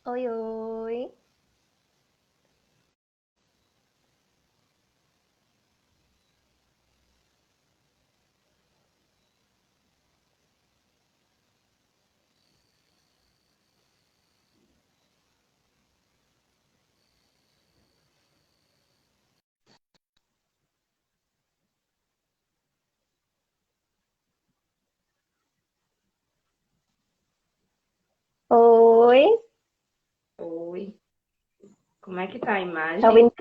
Oi, oi. Oi. Oi, como é que tá a Tá imagem? ouvindo?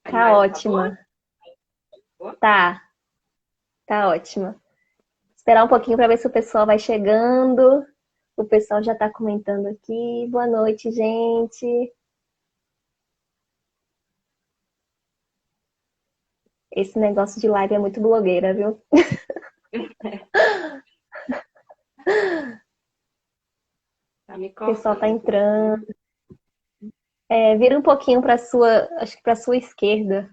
A Tá imagem tá boa? ótima. Boa? Tá, tá ótima. Esperar um pouquinho para ver se o pessoal vai chegando. O pessoal já tá comentando aqui. Boa noite, gente. Esse negócio de live é muito blogueira, viu? Tá me O pessoal tá cortando um pouquinho. entrando. Vira um pouquinho para sua, acho que para sua esquerda.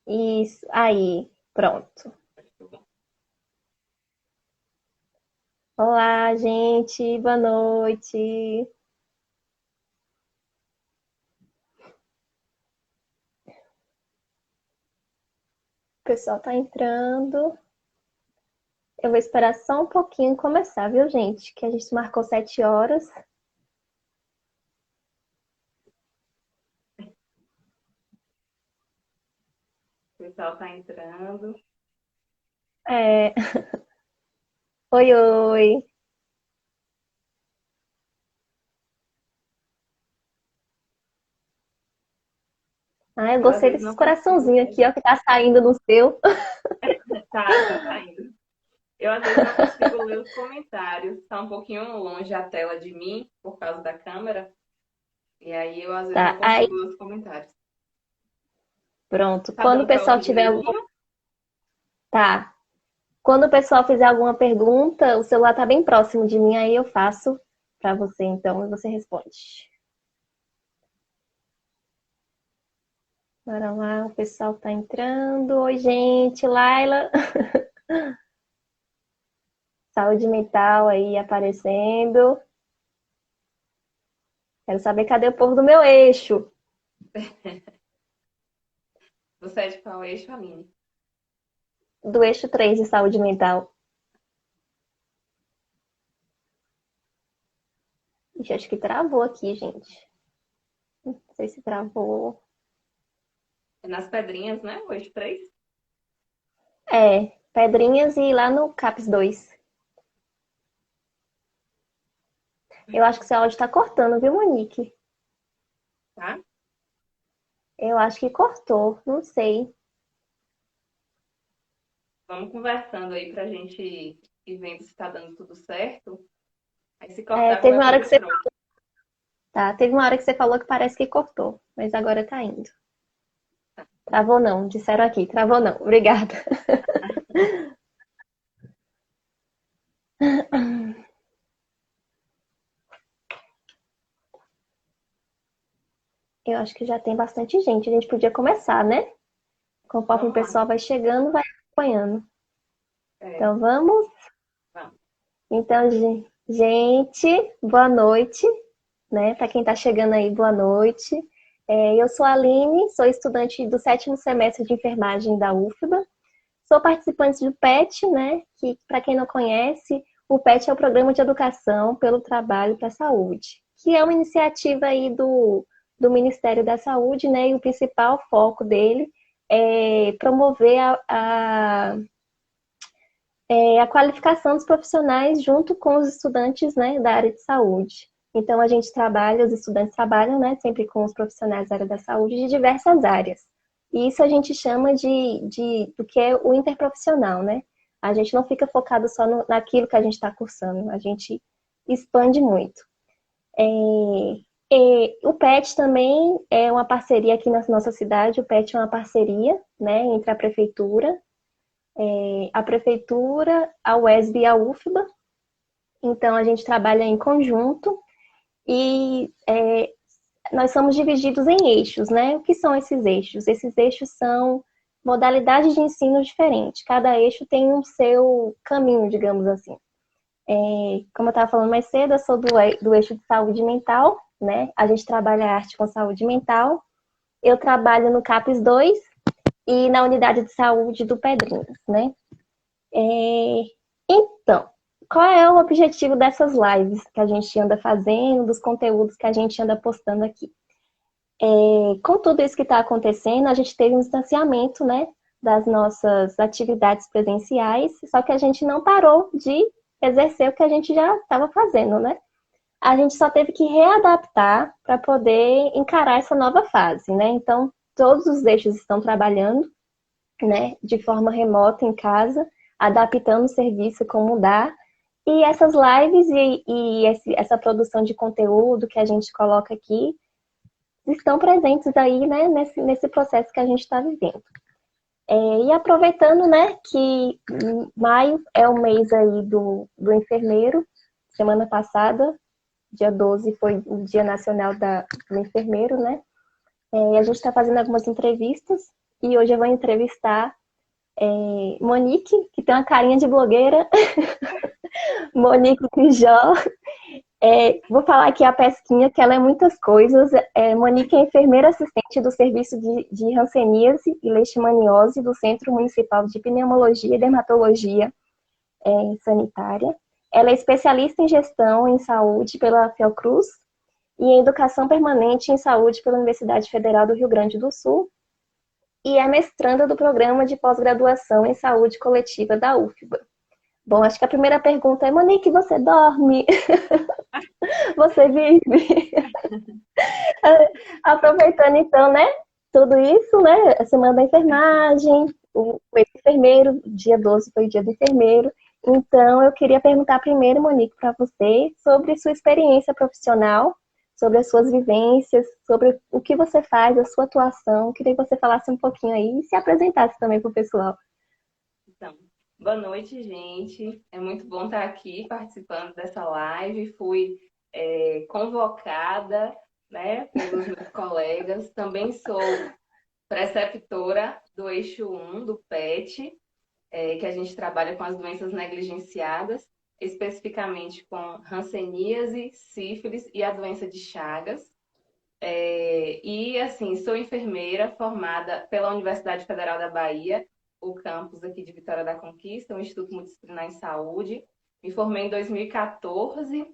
Isso, aí, pronto. Olá, gente. Boa noite. O pessoal tá entrando. Eu vou esperar só um pouquinho começar, viu, gente? Que a gente marcou 7 horas. O pessoal tá entrando. É... Oi, oi. Ah, eu Eu às gostei vezes desses não consigo coraçãozinhos ler. aqui, ó, que tá saindo no seu. Tá saindo. Eu às vezes não consigo ler os comentários. Tá um pouquinho longe a tela de mim por causa da câmera. E aí eu às vezes não Tá, aí, consigo ler os comentários. pronto. Tá Quando o dando pra pessoal ouvir tiver algum... direitinho? Tá. Quando o pessoal fizer alguma pergunta, o celular tá bem próximo de mim, aí eu faço pra você, então, e você responde. Bora lá, o pessoal tá entrando. Oi, gente, Laila. Saúde mental aí aparecendo. Quero saber cadê o povo do meu eixo. Você é de qual eixo, Aline? Do eixo 3 de saúde mental. Ixi, acho que travou aqui, gente. Não sei se travou. É nas pedrinhas, né? O eixo 3? Pedrinhas e lá no CAPS 2. Eu acho que seu áudio tá cortando, viu, Monique? Tá? Eu acho que cortou, não sei. Vamos conversando aí pra gente ir vendo se tá dando tudo certo. Aí se cortar, Teve uma qualquer hora que coisa eu você, troco. tá, teve uma hora que você falou que parece que cortou, mas agora tá indo. Travou não, disseram aqui, travou não. Obrigada. Eu acho que já tem bastante gente. A gente podia começar, né? Conforme o Vamos lá. pessoal vai chegando, vai acompanhando. É, Então vamos. vamos. Então, gente, boa noite, né? Para quem está chegando aí, boa noite. Eu sou a Aline, sou estudante do 7º semestre de enfermagem da UFBA. Sou participante do PET, né? Que, para quem não conhece, o PET é o Programa de Educação pelo Trabalho para a Saúde, que é uma iniciativa aí do Ministério da Saúde, né? E o principal foco dele é promover a qualificação dos profissionais junto com os estudantes, né, da área de saúde. Então, a gente trabalha, os estudantes trabalham, né, sempre com os profissionais da área da saúde de diversas áreas. E isso a gente chama do que é o interprofissional, né? A gente não fica focado só naquilo que a gente está cursando, a gente expande muito. O PET também é uma parceria aqui na nossa cidade, o PET é uma parceria, né, entre a prefeitura, a UESB e a UFBA. Então, a gente trabalha em conjunto e nós somos divididos em eixos, né? O que são esses eixos? Esses eixos são modalidades de ensino diferentes. Cada eixo tem o seu caminho, digamos assim. Como eu estava falando mais cedo, eu sou do eixo de saúde mental, né? A gente trabalha arte com saúde mental. Eu trabalho no CAPES 2 e na unidade de saúde do Pedrinhas, né? Então, qual é o objetivo dessas lives que a gente anda fazendo, dos conteúdos que a gente anda postando aqui? Com tudo isso que está acontecendo, a gente teve um distanciamento, né, das nossas atividades presenciais, só que a gente não parou de exercer o que a gente já estava fazendo, né? A gente só teve que readaptar para poder encarar essa nova fase, né? Então, todos os eixos estão trabalhando, né, de forma remota em casa, adaptando o serviço como dá. E essas lives essa produção de conteúdo que a gente coloca aqui estão presentes aí, né, nesse processo que a gente está vivendo. E aproveitando, né, que maio é o mês aí do enfermeiro, semana passada, dia 12 foi o Dia Nacional do Enfermeiro, né? A gente está fazendo algumas entrevistas e hoje eu vou entrevistar Monique, que tem uma carinha de blogueira, Monique Crijó. Vou falar aqui a pesquinha, que ela é muitas coisas. Monique é enfermeira assistente do Serviço de Hanseníase e Leishmaniose do Centro Municipal de Pneumologia e Dermatologia Sanitária. Ela é especialista em gestão em saúde pela Fiocruz e em educação permanente em saúde pela Universidade Federal do Rio Grande do Sul e é mestranda do programa de pós-graduação em saúde coletiva da UFBA. Bom, acho que a primeira pergunta é: Monique, você dorme? Você vive? Aproveitando então, né, tudo isso, né, a semana da enfermagem, o enfermeiro, dia 12 foi o dia do enfermeiro. Então, eu queria perguntar primeiro, Monique, para você sobre sua experiência profissional, sobre as suas vivências, sobre o que você faz, a sua atuação. Queria que você falasse um pouquinho aí e se apresentasse também para o pessoal. Então, boa noite, gente. É muito bom estar aqui participando dessa live. Fui convocada, né, pelos meus colegas. Também sou preceptora do eixo 1 do PET, que a gente trabalha com as doenças negligenciadas, especificamente com hanseníase, sífilis e a doença de Chagas. E, assim, sou enfermeira formada pela Universidade Federal da Bahia, o campus aqui de Vitória da Conquista, um Instituto Multidisciplinar em Saúde. Me formei em 2014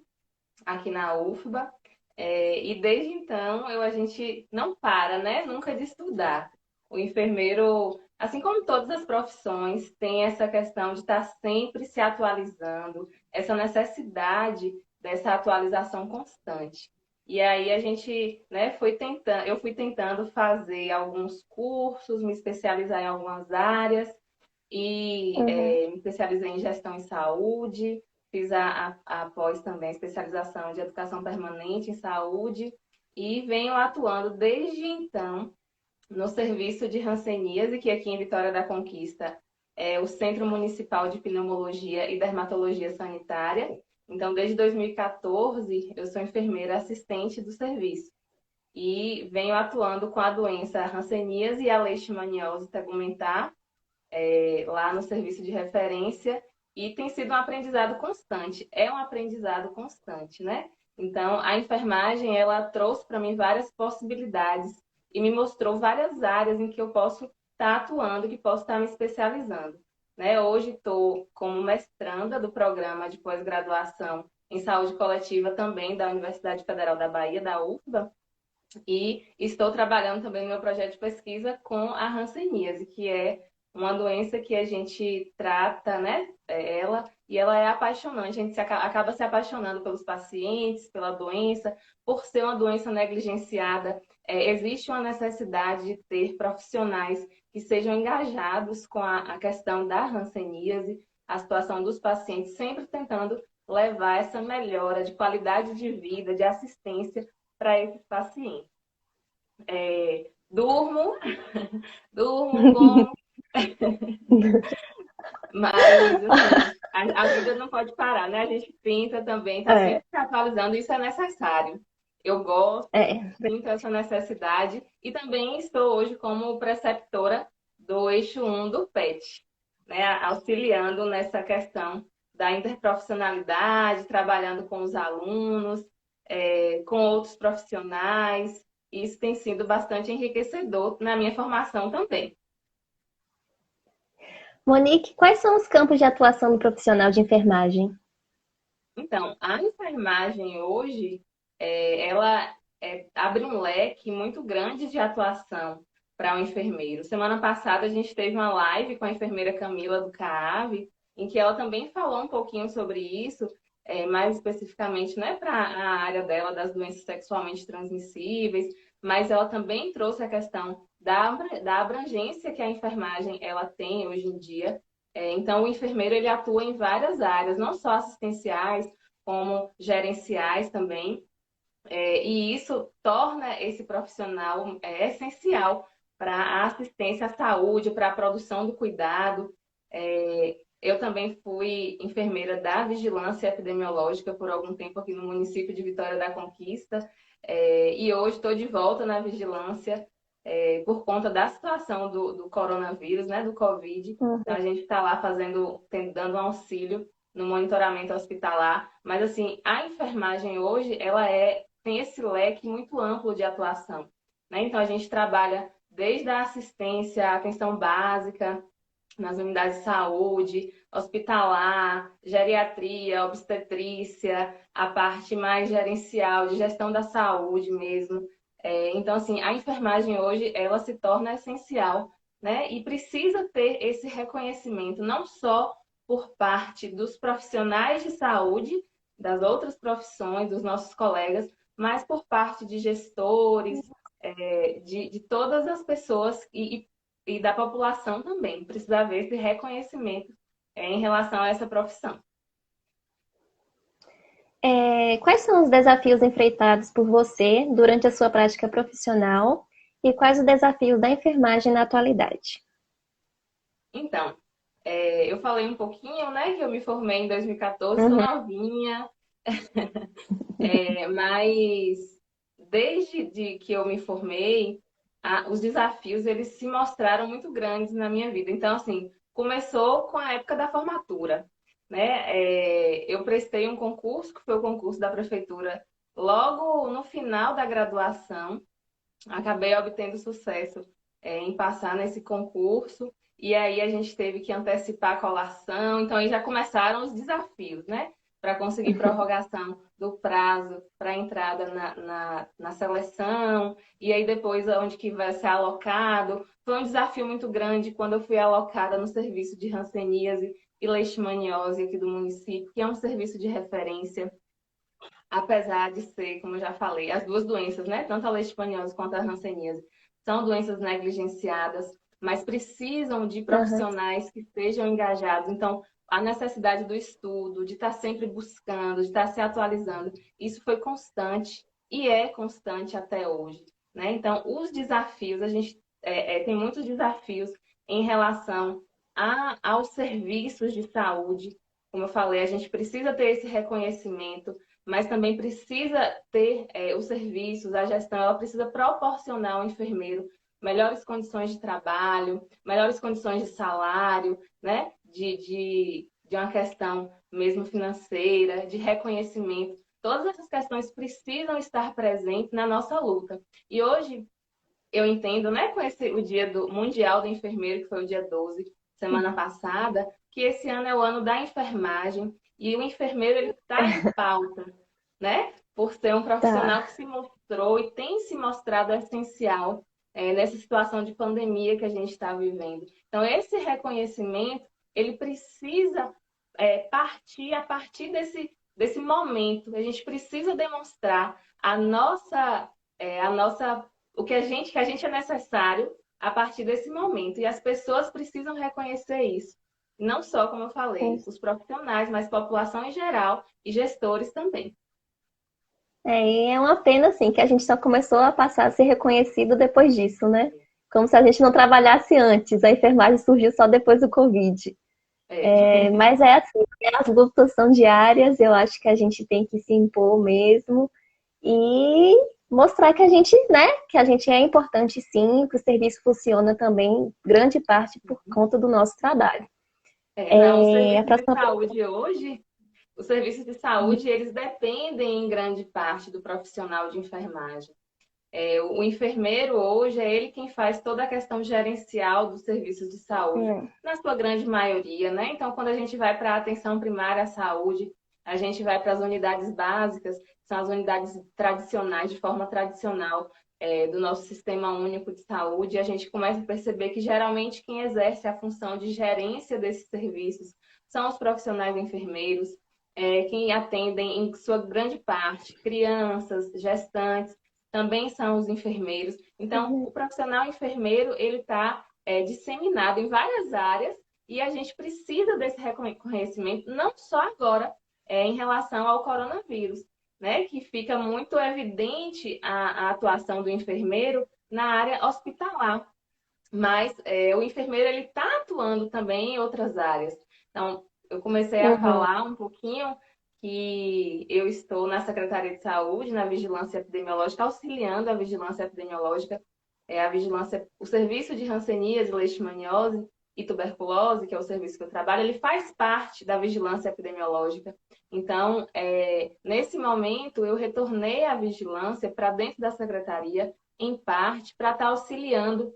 aqui na UFBA. E desde então a gente não para, né? Nunca de estudar. O enfermeiro, assim como todas as profissões, tem essa questão de estar sempre se atualizando, essa necessidade dessa atualização constante. E aí a gente, né, eu fui tentando fazer alguns cursos, me especializar em algumas áreas e me especializei em gestão em saúde. Fiz a pós também, especialização de educação permanente em saúde e venho atuando desde então no serviço de hanseníase, que aqui em Vitória da Conquista é o Centro Municipal de Pneumologia e Dermatologia Sanitária. Então, desde 2014, eu sou enfermeira assistente do serviço e venho atuando com a doença hanseníase e a leishmaniose tegumentar lá no serviço de referência. E tem sido um aprendizado constante. É um aprendizado constante, né? Então, a enfermagem, ela trouxe para mim várias possibilidades e me mostrou várias áreas em que eu posso estar atuando, que posso estar me especializando. Né? Hoje estou como mestranda do programa de pós-graduação em saúde coletiva também da Universidade Federal da Bahia, da UFBA, e estou trabalhando também no meu projeto de pesquisa com a hanseníase, que é uma doença que a gente trata, né? E ela é apaixonante. A gente acaba se apaixonando pelos pacientes, pela doença, por ser uma doença negligenciada. Existe uma necessidade de ter profissionais que sejam engajados com a questão da hanseníase, a situação dos pacientes, sempre tentando levar essa melhora de qualidade de vida, de assistência para esses pacientes. Durmo, durmo, como, mas assim, a vida não pode parar, né? A gente tenta também, está sempre se atualizando, isso é necessário. Eu gosto, sinto essa necessidade e também estou hoje como preceptora do eixo 1 do PET, né? Auxiliando nessa questão da interprofissionalidade, trabalhando com os alunos, com outros profissionais. Isso tem sido bastante enriquecedor na minha formação também. Monique, quais são os campos de atuação do profissional de enfermagem? Então, a enfermagem hoje, ela abre um leque muito grande de atuação para o enfermeiro. Semana passada a gente teve uma live com a enfermeira Camila do CAAV, em que ela também falou um pouquinho sobre isso, mais especificamente, não é para a área dela das doenças sexualmente transmissíveis, mas ela também trouxe a questão da abrangência que a enfermagem ela tem hoje em dia. Então, o enfermeiro ele atua em várias áreas, não só assistenciais, como gerenciais também. E isso torna esse profissional essencial para a assistência à saúde, para a produção do cuidado. Eu também fui enfermeira da vigilância epidemiológica por algum tempo aqui no município de Vitória da Conquista. E hoje estou de volta na vigilância por conta da situação do coronavírus, né, do Covid. Então, a gente está lá dando um auxílio no monitoramento hospitalar. Mas, assim, a enfermagem hoje, ela tem esse leque muito amplo de atuação, né? Então, a gente trabalha desde a assistência, a atenção básica, nas unidades de saúde, hospitalar, geriatria, obstetrícia, a parte mais gerencial, de gestão da saúde mesmo. Então, assim, a enfermagem hoje, ela se torna essencial, né? E precisa ter esse reconhecimento, não só por parte dos profissionais de saúde, das outras profissões, dos nossos colegas, mas por parte de gestores, de todas as pessoas e da população também. Precisa haver esse reconhecimento em relação a essa profissão. Quais são os desafios enfrentados por você durante a sua prática profissional e quais os desafios da enfermagem na atualidade? Então, eu falei um pouquinho, né, que eu me formei em 2014, sou novinha, mas desde que eu me formei, os desafios eles se mostraram muito grandes na minha vida. Então, assim, começou com a época da formatura, né? Eu prestei um concurso, que foi o concurso da prefeitura, logo no final da graduação. Acabei obtendo sucesso em passar nesse concurso. E aí a gente teve que antecipar a colação. Então, aí já começaram os desafios, né? Para conseguir prorrogação do prazo para entrada na seleção. E aí depois onde que vai ser alocado. Foi um desafio muito grande quando eu fui alocada no serviço de hanseníase e leishmaniose aqui do município, que é um serviço de referência, apesar de ser, como eu já falei, as duas doenças, né? Tanto a leishmaniose quanto a hanseníase, são doenças negligenciadas, mas precisam de profissionais que estejam engajados. Então, a necessidade do estudo, de estar sempre buscando, de estar se atualizando, isso foi constante e é constante até hoje, né? Então, os desafios, a gente tem muitos desafios em relação aos serviços de saúde. Como eu falei, a gente precisa ter esse reconhecimento, mas também precisa ter os serviços, a gestão, ela precisa proporcionar ao enfermeiro melhores condições de trabalho, melhores condições de salário, né? De uma questão mesmo financeira, de reconhecimento. Todas essas questões precisam estar presentes na nossa luta. E hoje, eu entendo, né, com o Dia Mundial do Enfermeiro, que foi o dia 12, semana passada, que esse ano é o ano da enfermagem e o enfermeiro ele está em pauta, né? Por ser um profissional que se mostrou e tem se mostrado essencial nessa situação de pandemia que a gente está vivendo. Então, esse reconhecimento, ele precisa partir a partir desse momento. A gente precisa demonstrar o que a gente é necessário a partir desse momento. E as pessoas precisam reconhecer isso. Não só, como eu falei, os profissionais, mas população em geral e gestores também. E é uma pena, assim, que a gente só começou a passar a ser reconhecido depois disso, né? Como se a gente não trabalhasse antes. A enfermagem surgiu só depois do Covid. Mas é assim, as lutas são diárias, eu acho que a gente tem que se impor mesmo. E mostrar que a gente, né, que a gente é importante sim, que o serviço funciona também, grande parte por conta do nosso trabalho. Não, o A serviço de próxima saúde hoje, os serviços de saúde, eles dependem em grande parte do profissional de enfermagem. O enfermeiro hoje é ele quem faz toda a questão gerencial dos serviços de saúde, pergunta. na sua grande maioria, né? Então, quando a gente vai para a atenção primária à saúde, a gente vai para as unidades básicas, que são as unidades tradicionais, de forma tradicional, do nosso Sistema Único de Saúde, e a gente começa a perceber que geralmente quem exerce a função de gerência desses serviços são os profissionais enfermeiros, quem atendem em sua grande parte crianças, gestantes, também são os enfermeiros. Então, Uhum. o profissional enfermeiro, ele está disseminado em várias áreas e a gente precisa desse reconhecimento, não só agora, em relação ao coronavírus, né? Que fica muito evidente a atuação do enfermeiro na área hospitalar. Mas o enfermeiro, ele está atuando também em outras áreas. Então, eu comecei a Uhum. falar um pouquinho que eu estou na Secretaria de Saúde, na Vigilância Epidemiológica, auxiliando a Vigilância Epidemiológica, o serviço de hanseníase, leishmaniose e tuberculose, que é o serviço que eu trabalho, ele faz parte da Vigilância Epidemiológica. Então, nesse momento, eu retornei à vigilância para dentro da Secretaria, em parte, para estar auxiliando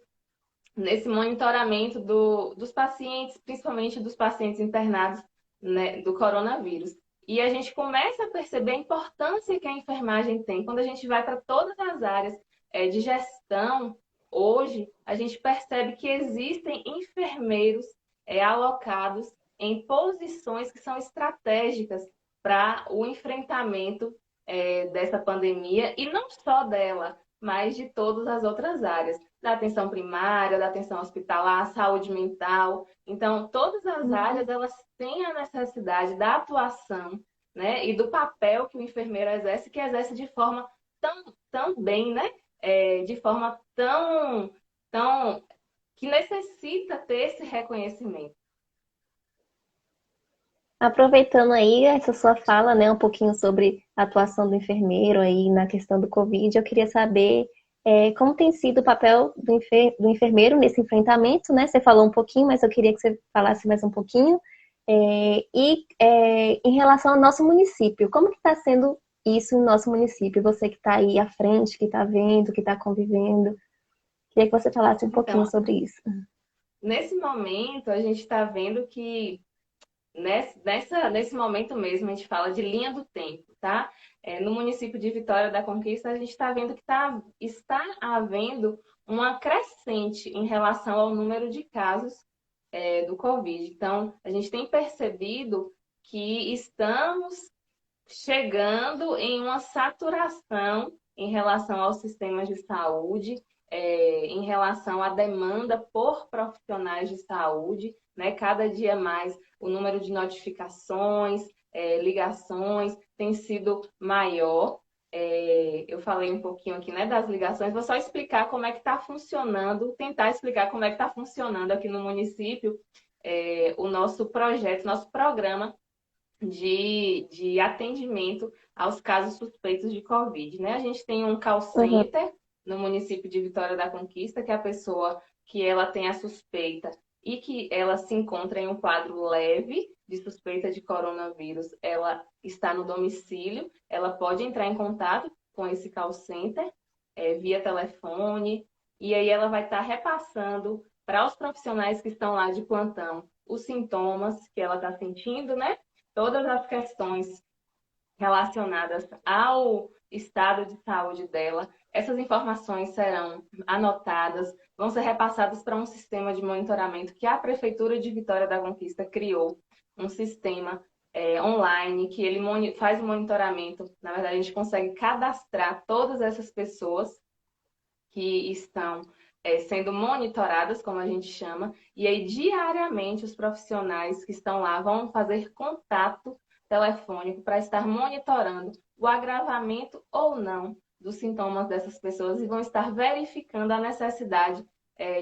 nesse monitoramento dos pacientes, principalmente dos pacientes internados, né, do coronavírus. E a gente começa a perceber a importância que a enfermagem tem. Quando a gente vai para todas as áreas de gestão, hoje, a gente percebe que existem enfermeiros alocados em posições que são estratégicas para o enfrentamento dessa pandemia, e não só dela, mas de todas as outras áreas da atenção primária, da atenção hospitalar, saúde mental. Então, todas as áreas, Uhum. elas têm a necessidade da atuação, né? E do papel que o enfermeiro exerce, que exerce de forma tão bem, né? De forma tão que necessita ter esse reconhecimento. Aproveitando aí essa sua fala, né, um pouquinho sobre a atuação do enfermeiro aí na questão do Covid, eu queria saber como tem sido o papel do enfermeiro nesse enfrentamento, né? Você falou um pouquinho, mas eu queria que você falasse mais um pouquinho. Em relação ao nosso município, como que está sendo isso no nosso município? Você que está aí à frente, que está vendo, que está convivendo, queria que você falasse um pouquinho Então, sobre isso. nesse momento, a gente está vendo que nesse momento mesmo, a gente fala de linha do tempo, tá? No município de Vitória da Conquista, a gente está vendo que está havendo uma crescente em relação ao número de casos do Covid. Então, a gente tem percebido que estamos chegando em uma saturação em relação aos sistemas de saúde, em relação à demanda por profissionais de saúde, né? Cada dia mais o número de notificações, ligações tem sido maior. Eu falei um pouquinho aqui, né, das ligações, vou só explicar como é que está funcionando, tentar explicar como é que está funcionando aqui no município o nosso projeto, nosso programa de atendimento aos casos suspeitos de Covid, né? A gente tem um call Uhum, center no município de Vitória da Conquista, que é a pessoa que ela tem a suspeita e que ela se encontra em um quadro leve de suspeita de coronavírus, ela está no domicílio, ela pode entrar em contato com esse call center via telefone, e aí ela vai estar repassando para os profissionais que estão lá de plantão os sintomas que ela está sentindo, né? Todas as questões relacionadas ao estado de saúde dela. Essas informações serão anotadas, vão ser repassadas para um sistema de monitoramento que a Prefeitura de Vitória da Conquista criou, um sistema online que ele faz o monitoramento. Na verdade, a gente consegue cadastrar todas essas pessoas que estão sendo monitoradas, como a gente chama, e aí diariamente os profissionais que estão lá vão fazer contato telefônico para estar monitorando o agravamento ou não dos sintomas dessas pessoas e vão estar verificando a necessidade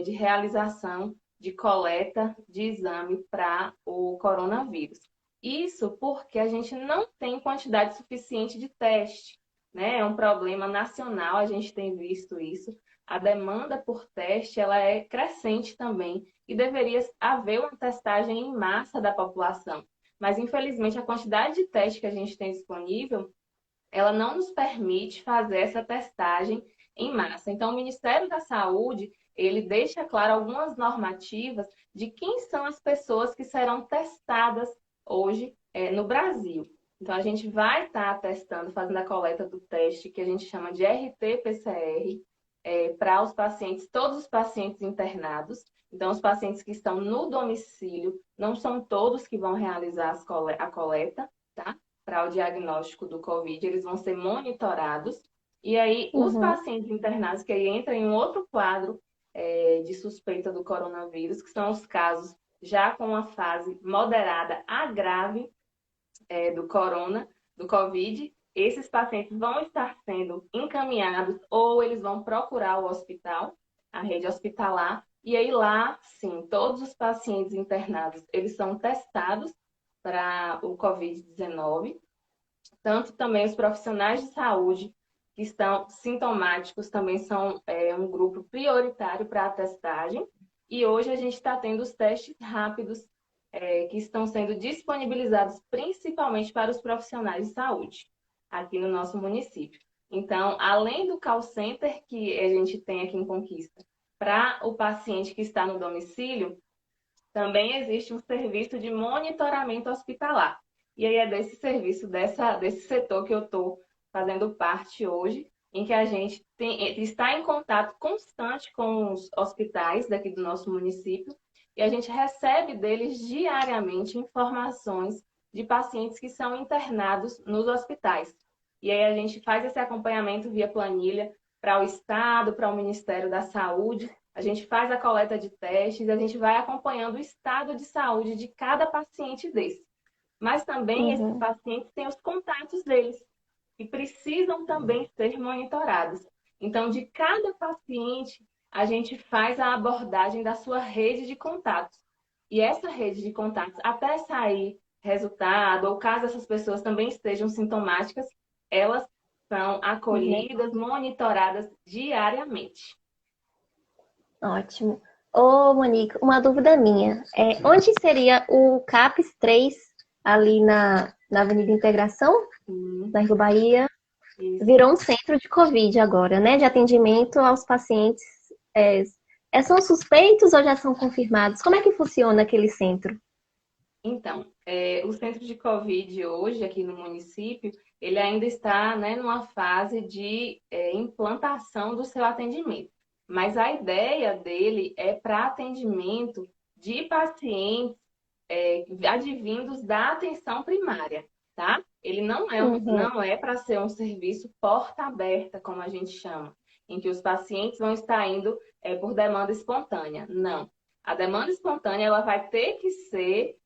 de realização de coleta de exame para o coronavírus. Isso porque a gente não tem quantidade suficiente de teste. né? É um problema nacional, a gente tem visto isso. A demanda por teste, ela é crescente também e deveria haver uma testagem em massa da população. Mas, infelizmente, a quantidade de teste que a gente tem disponível, ela não nos permite fazer essa testagem em massa. Então, o Ministério da Saúde, ele deixa claro algumas normativas de quem são as pessoas que serão testadas hoje no Brasil. Então, a gente vai estar testando, fazendo a coleta do teste, que a gente chama de RT-PCR, para os pacientes, todos os pacientes internados. Então, os pacientes que estão no domicílio, não são todos que vão realizar a coleta, tá? Para o diagnóstico do Covid, eles vão ser monitorados. E aí, os Uhum. pacientes internados, que aí entram em um outro quadro de suspeita do coronavírus, que são os casos já com uma fase moderada a grave do Covid, esses pacientes vão estar sendo encaminhados ou eles vão procurar o hospital, a rede hospitalar, e aí lá, sim, todos os pacientes internados, eles são testados para o Covid-19, tanto também os profissionais de saúde que estão sintomáticos também são um grupo prioritário para a testagem. E hoje a gente está tendo os testes rápidos que estão sendo disponibilizados principalmente para os profissionais de saúde aqui no nosso município. Então, além do call center que a gente tem aqui em Conquista, para o paciente que está no domicílio, também existe um serviço de monitoramento hospitalar. E aí é desse serviço, desse setor que eu estou fazendo parte hoje, em que a gente está em contato constante com os hospitais daqui do nosso município e a gente recebe deles diariamente informações de pacientes que são internados nos hospitais. E aí a gente faz esse acompanhamento via planilha para o Estado, para o Ministério da Saúde. A gente faz a coleta de testes, a gente vai acompanhando o estado de saúde de cada paciente desse. Mas também esses Uhum. pacientes têm os contatos deles e precisam também ser monitorados. Então, de cada paciente, a gente faz a abordagem da sua rede de contatos. E essa rede de contatos, até sair resultado, ou caso essas pessoas também estejam sintomáticas, elas são Uhum. acolhidas, monitoradas diariamente. Ótimo. Ô, Monique, uma dúvida minha. Onde seria o CAPS 3 ali na Avenida Integração, Sim, na Rio Bahia? isso. Virou um centro de Covid agora, né? De atendimento aos pacientes. É, são suspeitos ou já são confirmados? Como é que funciona aquele centro? Então, o centro de Covid hoje aqui no município, ele ainda está, né, numa fase de implantação do seu atendimento. Mas a ideia dele é para atendimento de pacientes advindos da atenção primária, tá? Ele Uhum. não é para ser um serviço porta aberta, como a gente chama, em que os pacientes vão estar indo por demanda espontânea. Não. A demanda espontânea ela vai ter que ser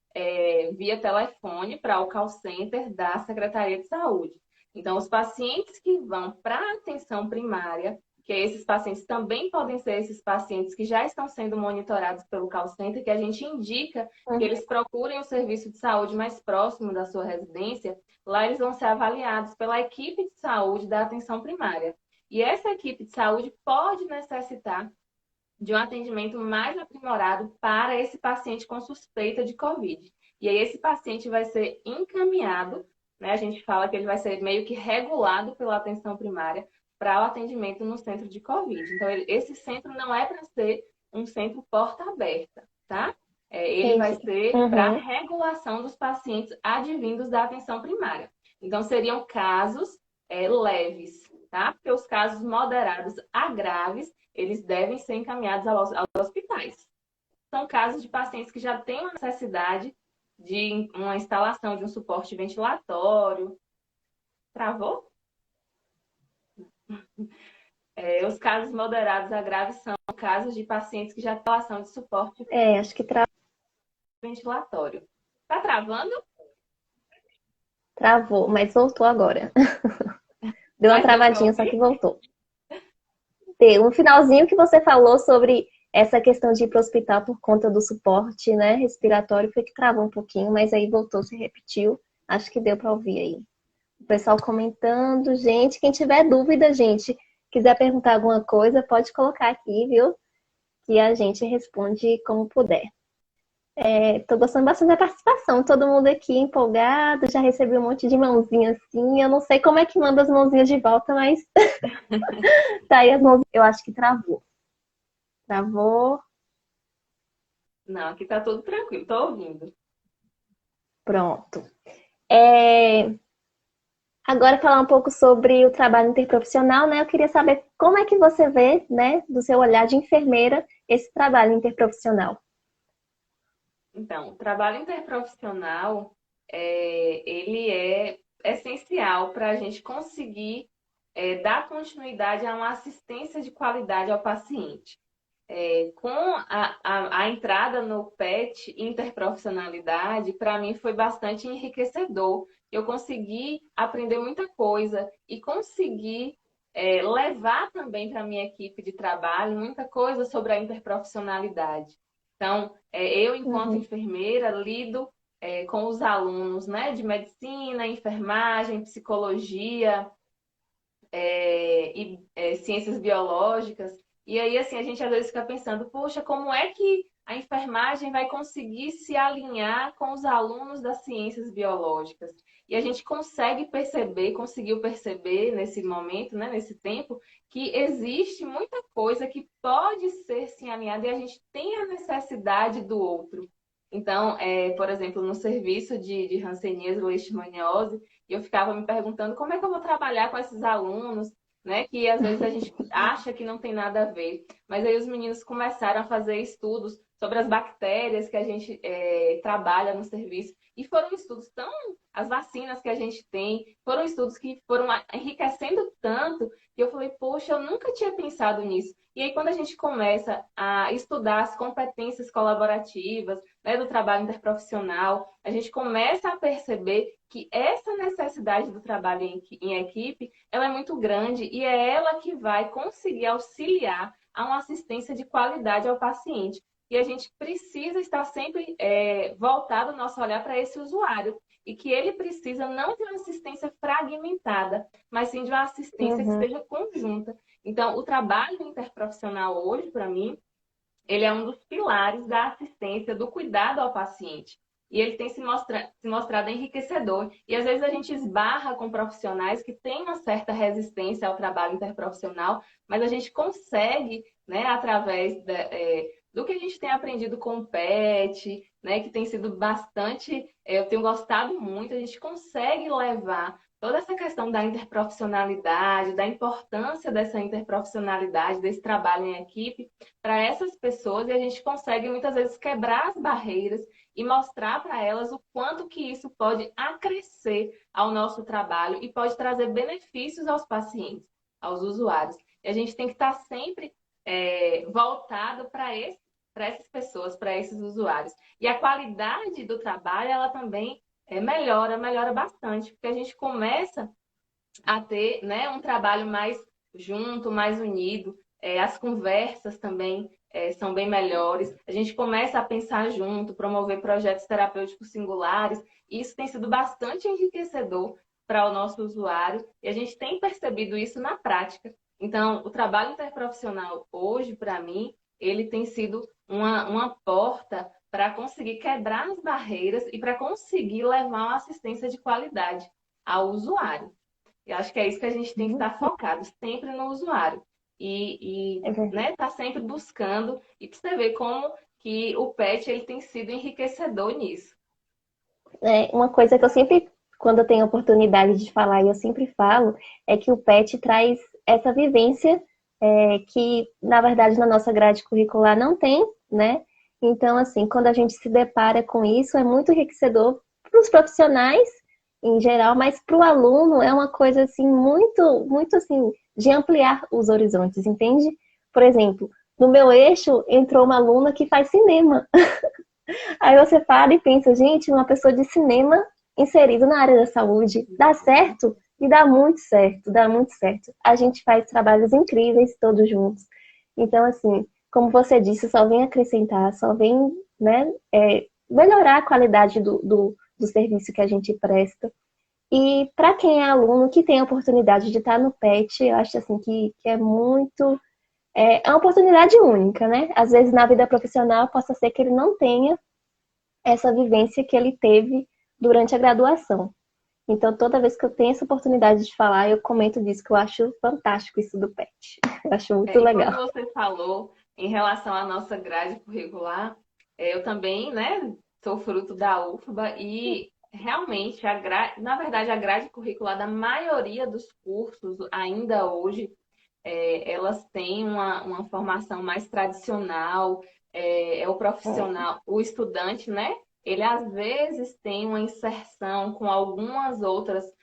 via telefone para o call center da Secretaria de Saúde. Então, os pacientes que vão para a atenção primária, que esses pacientes também podem ser esses pacientes que já estão sendo monitorados pelo call center, que a gente indica que Uhum. eles procurem o serviço de saúde mais próximo da sua residência, lá eles vão ser avaliados pela equipe de saúde da atenção primária. E essa equipe de saúde pode necessitar de um atendimento mais aprimorado para esse paciente com suspeita de Covid. E aí esse paciente vai ser encaminhado, né? A gente fala que ele vai ser meio que regulado pela atenção primária para o atendimento no centro de Covid. Então, esse centro não é para ser um centro porta aberta, tá? Ele vai Entendi. ser para Uhum. regulação dos pacientes advindos da atenção primária. Então, seriam casos leves, tá? Porque os casos moderados a graves eles devem ser encaminhados aos hospitais. São casos de pacientes que já têm uma necessidade de uma instalação de um suporte ventilatório. Travou? Os casos moderados a graves são casos de pacientes que já têm instalação de suporte Acho que ventilatório. Tá travando? travou, mas voltou agora. Deu uma Mas deu para travadinha, só ouvir? que voltou. Deu um finalzinho que você falou sobre essa questão de ir para o hospital por conta do suporte, né, respiratório, foi que travou um pouquinho, mas aí voltou, se repetiu. Acho que deu para ouvir aí. O pessoal comentando. Gente, quem tiver dúvida, gente, quiser perguntar alguma coisa, pode colocar aqui, viu? Que a gente responde como puder. Tô gostando bastante da participação. Todo mundo aqui empolgado, já recebi um monte de mãozinha assim. Eu não sei como é que manda as mãozinhas de volta, mas tá aí as mãozinhas. Eu acho que travou. Travou. Não, aqui tá tudo tranquilo, tô ouvindo. Pronto. É, Agora falar um pouco sobre o trabalho interprofissional, né? Eu queria saber como é que você vê, né, do seu olhar de enfermeira, esse trabalho interprofissional. Então, o trabalho interprofissional, ele é essencial para a gente conseguir dar continuidade a uma assistência de qualidade ao paciente. Com a entrada no PET interprofissionalidade, para mim foi bastante enriquecedor. Eu consegui aprender muita coisa e consegui levar também para a minha equipe de trabalho muita coisa sobre a interprofissionalidade. Então, eu, enquanto Uhum, enfermeira, lido com os alunos, né, de medicina, enfermagem, psicologia, ciências biológicas. E aí, assim, a gente às vezes fica pensando, poxa, como é que a enfermagem vai conseguir se alinhar com os alunos das ciências biológicas? E a gente consegue perceber, conseguiu perceber nesse momento, né, nesse tempo, que existe muita coisa que pode ser se alinhada e a gente tem a necessidade do outro. Então, por exemplo, no serviço de hanseníase e leishmaniose, eu ficava me perguntando como é que eu vou trabalhar com esses alunos, né? Que às vezes a gente acha que não tem nada a ver. Mas aí os meninos começaram a fazer estudos sobre as bactérias que a gente trabalha no serviço. E foram estudos tão. As vacinas que a gente tem, foram estudos que foram enriquecendo tanto que eu falei, poxa, eu nunca tinha pensado nisso. E aí, quando a gente começa a estudar as competências colaborativas, né, do trabalho interprofissional, a gente começa a perceber que essa necessidade do trabalho em equipe, ela é muito grande e é ela que vai conseguir auxiliar a uma assistência de qualidade ao paciente. E a gente precisa estar sempre voltado o nosso olhar para esse usuário e que ele precisa não de uma assistência fragmentada, mas sim de uma assistência que uhum, seja conjunta. Então, o trabalho interprofissional hoje, para mim, ele é um dos pilares da assistência, do cuidado ao paciente. E ele tem se mostrado enriquecedor. E às vezes a gente esbarra com profissionais que têm uma certa resistência ao trabalho interprofissional, mas a gente consegue, né, através do que a gente tem aprendido com o PET, né, que tem sido bastante, eu tenho gostado muito, a gente consegue levar toda essa questão da interprofissionalidade, da importância dessa interprofissionalidade, desse trabalho em equipe, para essas pessoas e a gente consegue muitas vezes quebrar as barreiras e mostrar para elas o quanto que isso pode acrescer ao nosso trabalho e pode trazer benefícios aos pacientes, aos usuários. E a gente tem que estar sempre voltado para essas pessoas, para esses usuários. E a qualidade do trabalho, ela também melhora bastante, porque a gente começa a ter, né, um trabalho mais junto, mais unido. As conversas também são bem melhores. A gente começa a pensar junto, promover projetos terapêuticos singulares. E isso tem sido bastante enriquecedor para o nosso usuário. E a gente tem percebido isso na prática. Então, o trabalho interprofissional hoje, para mim, ele tem sido uma porta para conseguir quebrar as barreiras e para conseguir levar uma assistência de qualidade ao usuário. Eu acho que é isso que a gente tem que uhum. estar focado, sempre no usuário. É verdade. Né, tá sempre buscando. E para você ver como que o PET ele tem sido enriquecedor nisso. Uma coisa que eu sempre, quando eu tenho oportunidade de falar, e eu sempre falo, é que o PET traz essa vivência que, na verdade, na nossa grade curricular não tem, né? Então, assim, quando a gente se depara com isso, é muito enriquecedor para os profissionais em geral, mas para o aluno é uma coisa, assim, muito, muito, assim, de ampliar os horizontes, entende? Por exemplo, no meu eixo entrou uma aluna que faz cinema. Aí você para e pensa, gente, uma pessoa de cinema inserido na área da saúde, dá certo? E dá muito certo, dá muito certo. A gente faz trabalhos incríveis todos juntos. Então, assim, como você disse, só vem acrescentar, só vem, né, melhorar a qualidade do serviço que a gente presta. E para quem é aluno que tem a oportunidade de estar no PET, eu acho assim que é muito. É uma oportunidade única, né? Às vezes na vida profissional possa ser que ele não tenha essa vivência que ele teve durante a graduação. Então, toda vez que eu tenho essa oportunidade de falar, eu comento disso, que eu acho fantástico isso do PET. Eu acho muito E quando legal. você falou em relação à nossa grade curricular, eu também, né, sou fruto da UFBA e realmente, na verdade, a grade curricular da maioria dos cursos, ainda hoje, elas têm uma formação mais tradicional, o profissional, o estudante, né? Ele às vezes tem uma inserção com algumas outras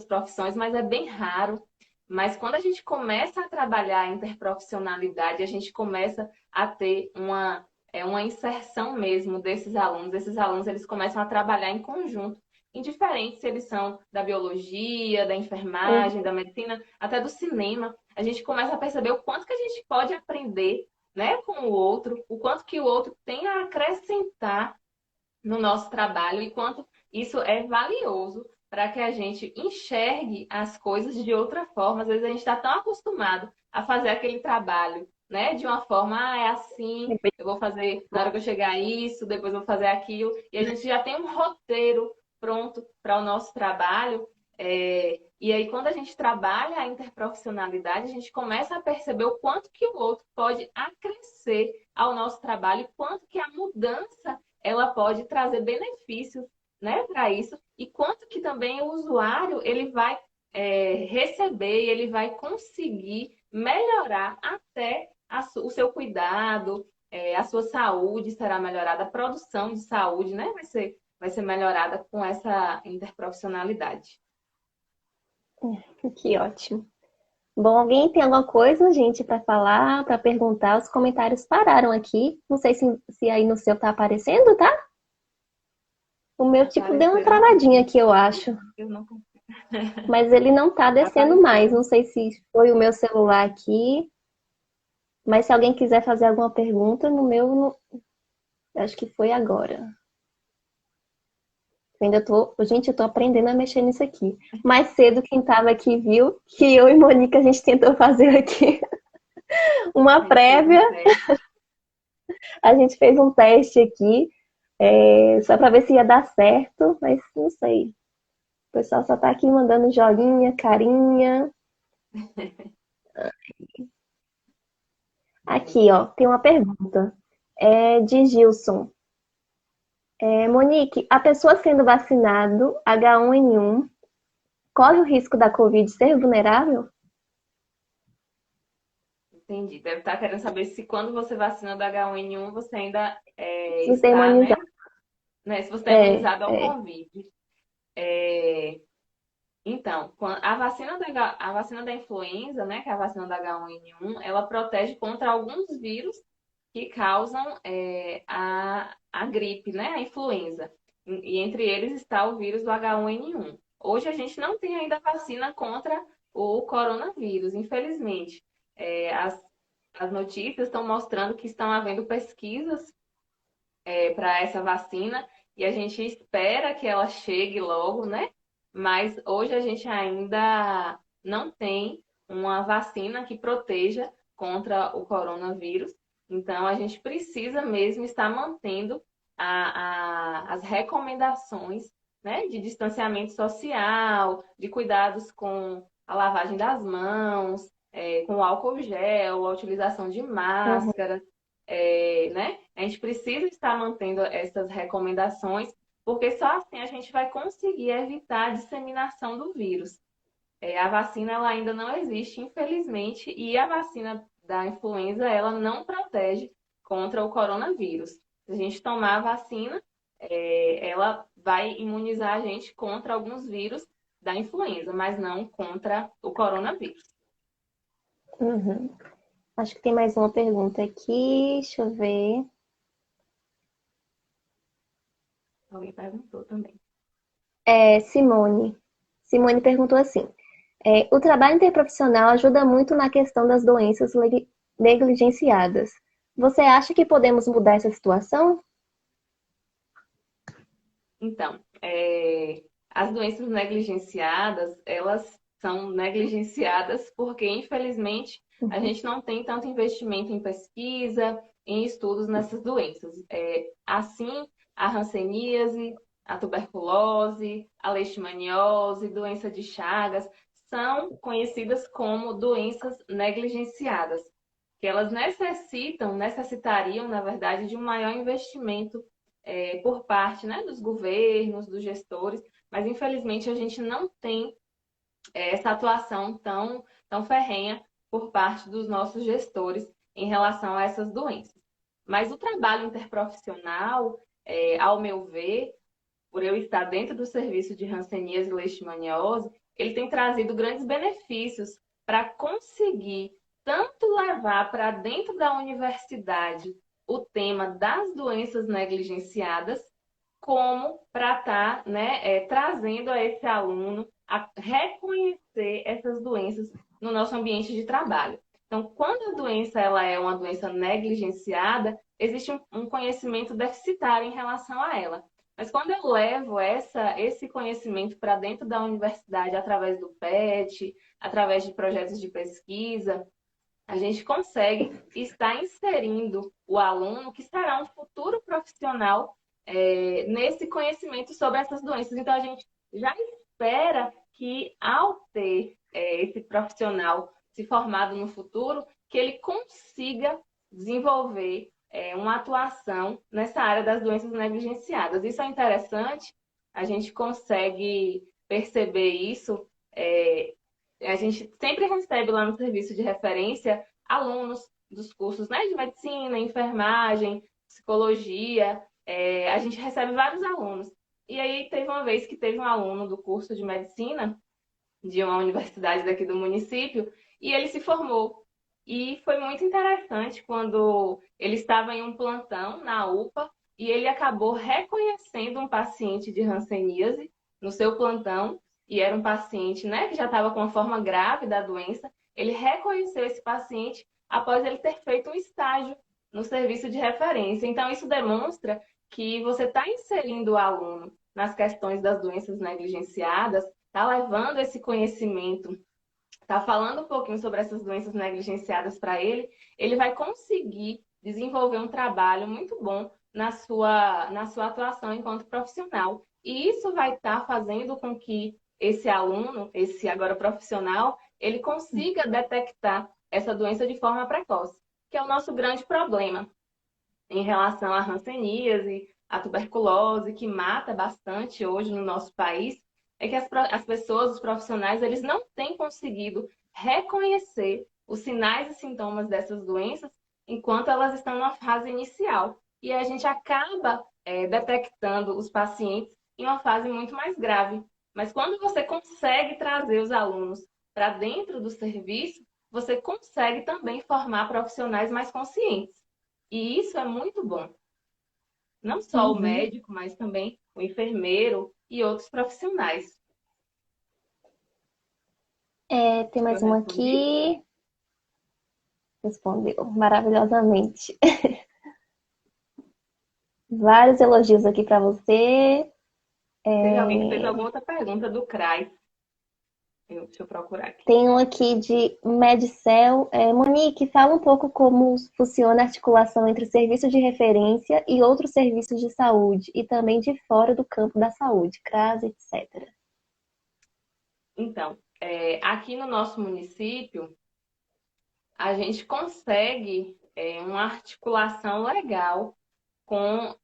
profissões, mas é bem raro. Mas quando a gente começa a trabalhar a interprofissionalidade, a gente começa a ter uma inserção mesmo desses alunos. Esses alunos eles começam a trabalhar em conjunto, indiferente se eles são da biologia, da enfermagem, da medicina, até do cinema. A gente começa a perceber o quanto que a gente pode aprender, né, com o outro, o quanto que o outro tem a acrescentar no nosso trabalho e quanto isso é valioso para que a gente enxergue as coisas de outra forma. Às vezes a gente está tão acostumado a fazer aquele trabalho, né? De uma forma, é assim, eu vou fazer na hora que eu chegar isso, depois eu vou fazer aquilo, e a gente já tem um roteiro pronto para o nosso trabalho. E aí, quando a gente trabalha a interprofissionalidade, a gente começa a perceber o quanto que o outro pode acrescer ao nosso trabalho, e quanto que a mudança ela pode trazer benefícios, né, para isso, e quanto que também o usuário ele vai receber e ele vai conseguir melhorar até o seu cuidado, a sua saúde será melhorada, a produção de saúde, né, vai ser melhorada com essa interprofissionalidade. Que ótimo. Bom, alguém tem alguma coisa, gente, para falar, para perguntar? Os comentários pararam aqui. Não sei se aí no seu tá aparecendo, tá? O meu, tipo, deu uma Apareceram travadinha sim. aqui, eu acho. Eu não... Mas ele não tá descendo mais. Apareceram. Não sei se foi o meu celular aqui. Mas se alguém quiser fazer alguma pergunta, no meu, acho que foi agora. Eu ainda tô, gente, eu tô aprendendo a mexer nisso aqui. Mais cedo, quem tava aqui viu que eu e Mônica a gente tentou fazer aqui uma A gente fez um prévia. teste. A gente fez um teste aqui, só para ver se ia dar certo, mas não sei. O pessoal só tá aqui mandando joguinha, carinha. Aqui, ó, tem uma pergunta. É de Gilson. Monique, a pessoa sendo vacinado H1N1 corre o risco da Covid ser vulnerável? Entendi. Deve estar querendo saber se quando você vacina do H1N1 você ainda Se você é está, imunizado. né? Se você está É, imunizado ao é. Covid. É, então, a vacina da influenza, né, que é a vacina da H1N1, ela protege contra alguns vírus que causam a gripe, né, a influenza. E entre eles está o vírus do H1N1. Hoje a gente não tem ainda vacina contra o coronavírus, infelizmente. As notícias estão mostrando que estão havendo pesquisas para essa vacina e a gente espera que ela chegue logo, né? Mas hoje a gente ainda não tem uma vacina que proteja contra o coronavírus. Então a gente precisa mesmo estar mantendo as recomendações, né, de distanciamento social, de cuidados com a lavagem das mãos, com o álcool gel, a utilização de Uhum, máscara, né? A gente precisa estar mantendo essas recomendações, porque só assim a gente vai conseguir evitar a disseminação do vírus. A vacina ela ainda não existe, infelizmente, e a vacina da influenza ela não protege contra o coronavírus. Se a gente tomar a vacina, ela vai imunizar a gente contra alguns vírus da influenza, mas não contra o coronavírus. uhum. Acho que tem mais uma pergunta aqui. Deixa eu ver. Alguém perguntou também. Simone. Simone perguntou assim: o trabalho interprofissional ajuda muito na questão das doenças negligenciadas. Você acha que podemos mudar essa situação? Então, as doenças negligenciadas, elas são negligenciadas porque, infelizmente, a Uhum. gente não tem tanto investimento em pesquisa, em estudos nessas doenças. Assim, a hanseníase, a tuberculose, a leishmaniose, doença de Chagas, são conhecidas como doenças negligenciadas, que elas necessitariam, na verdade, de um maior investimento por parte, né, dos governos, dos gestores, mas infelizmente a gente não tem essa atuação tão ferrenha por parte dos nossos gestores em relação a essas doenças. Mas o trabalho interprofissional, ao meu ver, por eu estar dentro do serviço de hanseníase e leishmaniose, ele tem trazido grandes benefícios para conseguir tanto levar para dentro da universidade o tema das doenças negligenciadas, como para estar trazendo a esse aluno a reconhecer essas doenças no nosso ambiente de trabalho. Então, quando a doença ela é uma doença negligenciada, existe um conhecimento deficitário em relação a ela. Mas quando eu levo esse conhecimento para dentro da universidade através do PET, através de projetos de pesquisa, a gente consegue estar inserindo o aluno que será um futuro profissional nesse conhecimento sobre essas doenças. Então, a gente já espera que, ao ter esse profissional se formado no futuro, que ele consiga desenvolver uma atuação nessa área das doenças negligenciadas. Isso é interessante, a gente consegue perceber isso. A gente sempre recebe lá no serviço de referência alunos dos cursos, né, de medicina, enfermagem, psicologia. A gente recebe vários alunos. E aí teve uma vez que teve um aluno do curso de medicina de uma universidade daqui do município e ele se formou. E foi muito interessante quando ele estava em um plantão na UPA e ele acabou reconhecendo um paciente de hanseníase no seu plantão, e era um paciente, né, que já estava com uma forma grave da doença. Ele reconheceu esse paciente após ele ter feito um estágio no serviço de referência. Então, isso demonstra que você está inserindo o aluno nas questões das doenças negligenciadas, está levando esse conhecimento, está falando um pouquinho sobre essas doenças negligenciadas para ele, ele vai conseguir desenvolver um trabalho muito bom na sua atuação enquanto profissional. E isso vai estar fazendo com que esse aluno, esse agora profissional, ele consiga detectar essa doença de forma precoce, que é o nosso grande problema em relação à hanseníase, à tuberculose, que mata bastante hoje no nosso país, é que as pessoas, os profissionais, eles não têm conseguido reconhecer os sinais e sintomas dessas doenças enquanto elas estão na fase inicial. E a gente acaba detectando os pacientes em uma fase muito mais grave. Mas quando você consegue trazer os alunos para dentro do serviço, você consegue também formar profissionais mais conscientes. E isso é muito bom. Não só o Uhum. médico, mas também o enfermeiro e outros profissionais. Tem Eu mais uma respondi? aqui. Respondeu maravilhosamente. Vários elogios aqui para você. Teve alguém que fez alguma outra pergunta do CRAS. Deixa eu procurar aqui. Tem um aqui de Medicel. Monique, fala um pouco como funciona a articulação entre o serviço de referência e outros serviços de saúde, e também de fora do campo da saúde, CRAS, etc. Então, aqui no nosso município, a gente consegue uma articulação legal com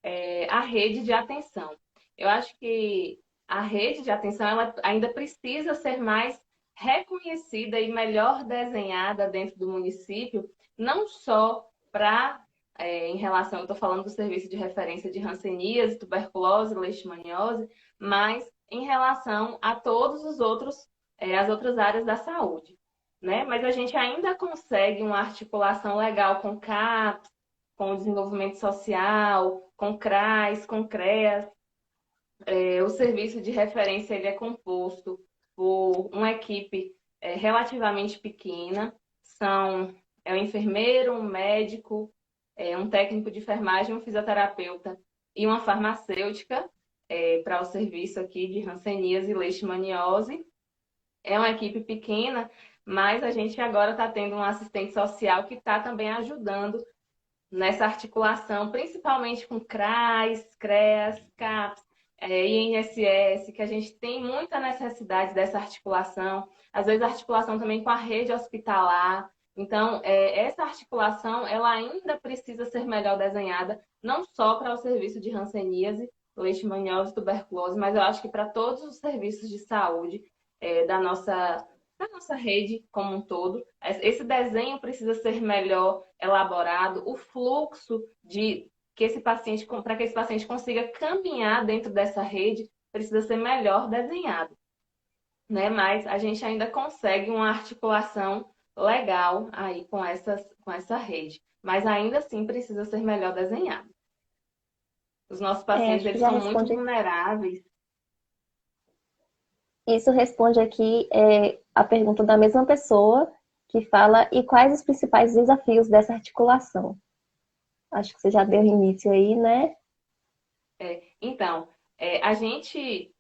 a rede de atenção. Eu acho que a rede de atenção ela ainda precisa ser mais reconhecida e melhor desenhada dentro do município, não só para, em relação, eu estou falando do serviço de referência de hanseníase, tuberculose, leishmaniose, mas em relação a todos os outros, as outras áreas da saúde, né? Mas a gente ainda consegue uma articulação legal com CAPS, com o desenvolvimento social, com CRAS, com CREAS. O serviço de referência ele é composto por uma equipe relativamente pequena. É um enfermeiro, um médico, um técnico de enfermagem, um fisioterapeuta e uma farmacêutica. para o serviço aqui de hanseníase e leishmaniose. É uma equipe pequena, mas a gente agora está tendo um assistente social que está também ajudando nessa articulação, principalmente com CRAS, CREAS, CAPS, INSS, que a gente tem muita necessidade dessa articulação, às vezes articulação também com a rede hospitalar. Então, essa articulação, ela ainda precisa ser melhor desenhada, não só para o serviço de hanseníase, leishmaniose, tuberculose, mas eu acho que para todos os serviços de saúde da nossa rede como um todo. Esse desenho precisa ser melhor elaborado, o fluxo para que esse paciente consiga caminhar dentro dessa rede precisa ser melhor desenhado, né? Mas a gente ainda consegue uma articulação legal aí com essa rede, mas ainda assim precisa ser melhor desenhado. Os nossos pacientes, Acho que eles já são muito responde. vulneráveis. Isso responde aqui a pergunta da mesma pessoa que fala e quais os principais desafios dessa articulação. Acho que você já deu início aí, né? Então,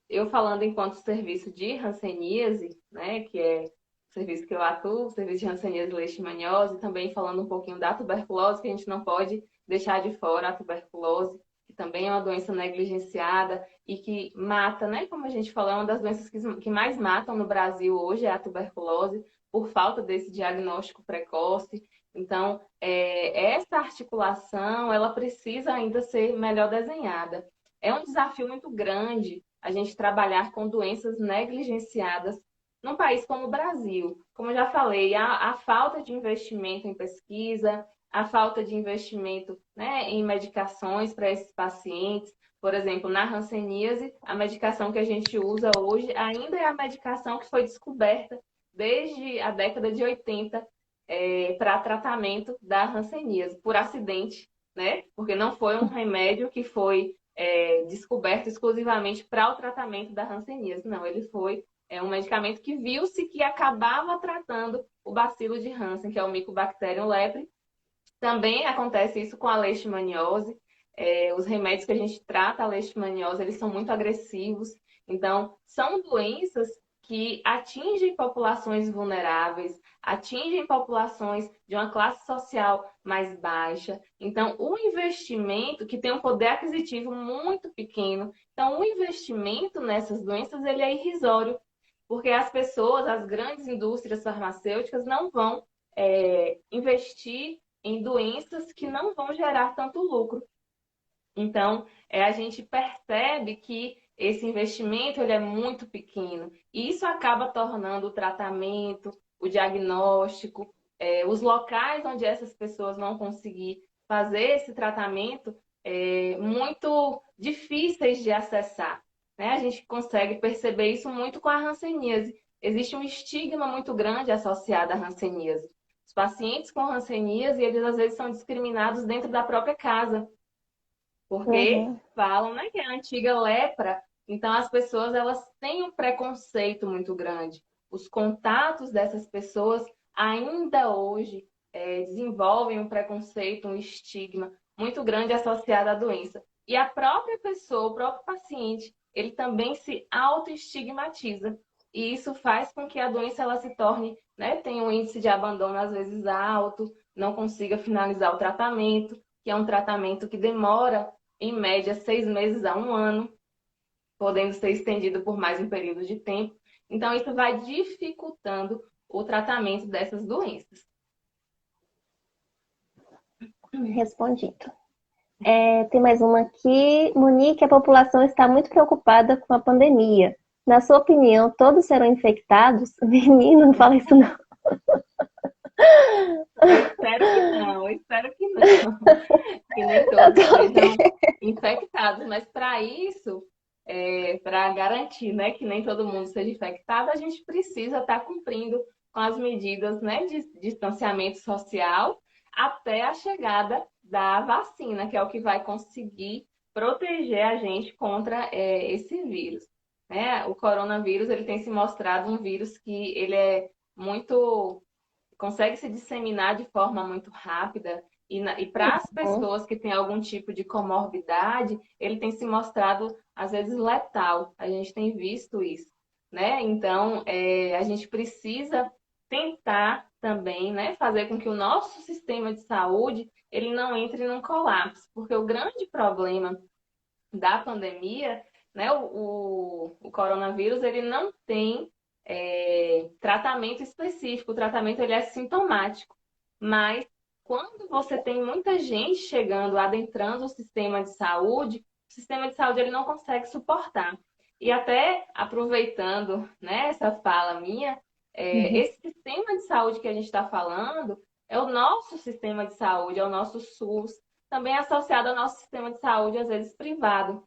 eu falando enquanto serviço de hanseníase, né, que é o serviço que eu atuo, o serviço de hanseníase e leishmaniose, também falando um pouquinho da tuberculose, que a gente não pode deixar de fora a tuberculose, que também é uma doença negligenciada e que mata, né, como a gente falou, é uma das doenças que mais matam no Brasil hoje é a tuberculose, por falta desse diagnóstico precoce. Então, essa articulação, ela precisa ainda ser melhor desenhada. É um desafio muito grande a gente trabalhar com doenças negligenciadas num país como o Brasil. Como eu já falei, a falta de investimento em pesquisa, a falta de investimento, né, em medicações para esses pacientes. Por exemplo, na hanseníase, a medicação que a gente usa hoje ainda é a medicação que foi descoberta desde a década de 80 para tratamento da hanseníase, por acidente, né? Porque não foi um remédio que foi descoberto exclusivamente para o tratamento da hanseníase. Não, ele foi um medicamento que viu-se que acabava tratando o bacilo de Hansen, que é o Mycobacterium leprae. Também acontece isso com a leishmaniose. Os remédios que a gente trata a leishmaniose, eles são muito agressivos. Então, são doenças que atingem populações vulneráveis, atingem populações de uma classe social mais baixa. Então, o investimento, que tem um poder aquisitivo muito pequeno, então, o investimento nessas doenças, ele é irrisório, porque as pessoas, as grandes indústrias farmacêuticas não vão investir em doenças que não vão gerar tanto lucro. Então, a gente percebe que esse investimento ele é muito pequeno e isso acaba tornando o tratamento, o diagnóstico, os locais onde essas pessoas vão conseguir fazer esse tratamento muito difíceis de acessar, né? A gente consegue perceber isso muito com a hanseníase. Existe um estigma muito grande associado à hanseníase. Os pacientes com hanseníase, eles às vezes são discriminados dentro da própria casa, porque Uhum. falam, né, que é a antiga lepra, então as pessoas elas têm um preconceito muito grande. Os contatos dessas pessoas ainda hoje desenvolvem um preconceito, um estigma muito grande associado à doença. E a própria pessoa, o próprio paciente, ele também se autoestigmatiza. E isso faz com que a doença ela se torne, né, tenha um índice de abandono às vezes alto, não consiga finalizar o tratamento, que é um tratamento que demora em média 6 meses a um ano, podendo ser estendido por mais um período de tempo. Então, isso vai dificultando o tratamento dessas doenças. Respondido. Tem mais uma aqui. Monique, a população está muito preocupada com a pandemia. Na sua opinião, todos serão infectados? Menino, não fala isso não. Eu espero que não, eu espero que não. Que nem Eu todos tô sejam bem. infectados, mas para isso, para garantir, né, que nem todo mundo seja infectado, a gente precisa estar cumprindo com as medidas, né, de distanciamento social até a chegada da vacina, que é o que vai conseguir proteger a gente contra esse vírus. Né? O coronavírus ele tem se mostrado um vírus que ele é muito consegue se disseminar de forma muito rápida E para as Uhum. pessoas que têm algum tipo de comorbidade, ele tem se mostrado, às vezes, letal. A gente tem visto isso, né? Então, a gente precisa tentar também, né, fazer com que o nosso sistema de saúde ele não entre num colapso, porque o grande problema da pandemia, né, o coronavírus, ele não tem tratamento específico, o tratamento ele é sintomático, mas quando você tem muita gente chegando, adentrando o sistema de saúde ele não consegue suportar. E até aproveitando, né, essa fala minha, Uhum. esse sistema de saúde que a gente está falando é o nosso sistema de saúde, é o nosso SUS, também associado ao nosso sistema de saúde, às vezes privado,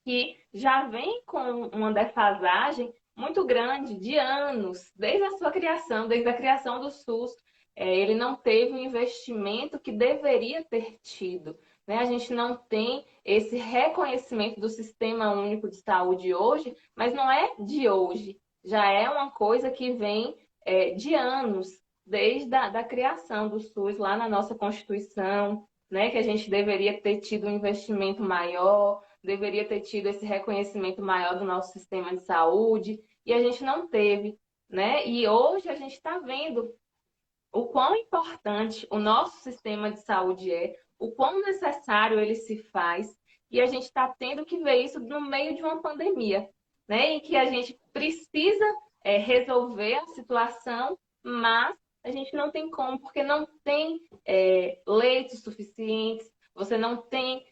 que já vem com uma defasagem muito grande de anos, desde a sua criação, desde a criação do SUS. Ele não teve o investimento que deveria ter tido. Né? A gente não tem esse reconhecimento do Sistema Único de Saúde hoje, mas não é de hoje. Já é uma coisa que vem de anos, desde da criação do SUS lá na nossa Constituição, né? Que a gente deveria ter tido um investimento maior, deveria ter tido esse reconhecimento maior do nosso sistema de saúde, e a gente não teve, né? E hoje a gente está vendo o quão importante o nosso sistema de saúde é, o quão necessário ele se faz, e a gente está tendo que ver isso no meio de uma pandemia, né? Em que a gente precisa resolver a situação, mas a gente não tem como, porque não tem leitos suficientes, você não tem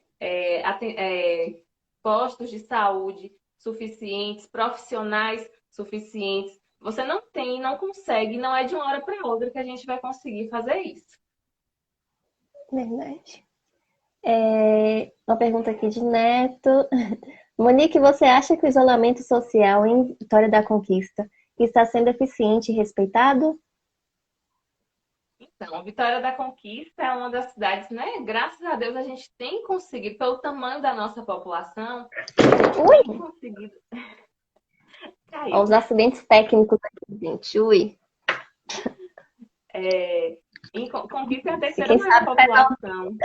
postos de saúde suficientes, profissionais suficientes. Você não tem, não consegue, não é de uma hora para outra que a gente vai conseguir fazer isso. Verdade. Uma pergunta aqui de Neto. Monique, você acha que o isolamento social em Vitória da Conquista está sendo eficiente e respeitado? Então, Vitória da Conquista é uma das cidades, né? Graças a Deus a gente tem conseguido, pelo tamanho da nossa população, a gente tem Ui! conseguido. Ó, Caiu. os acidentes técnicos aqui, gente. Ui! Em Conquista é a Se terceira quem maior sabe faz algo. população,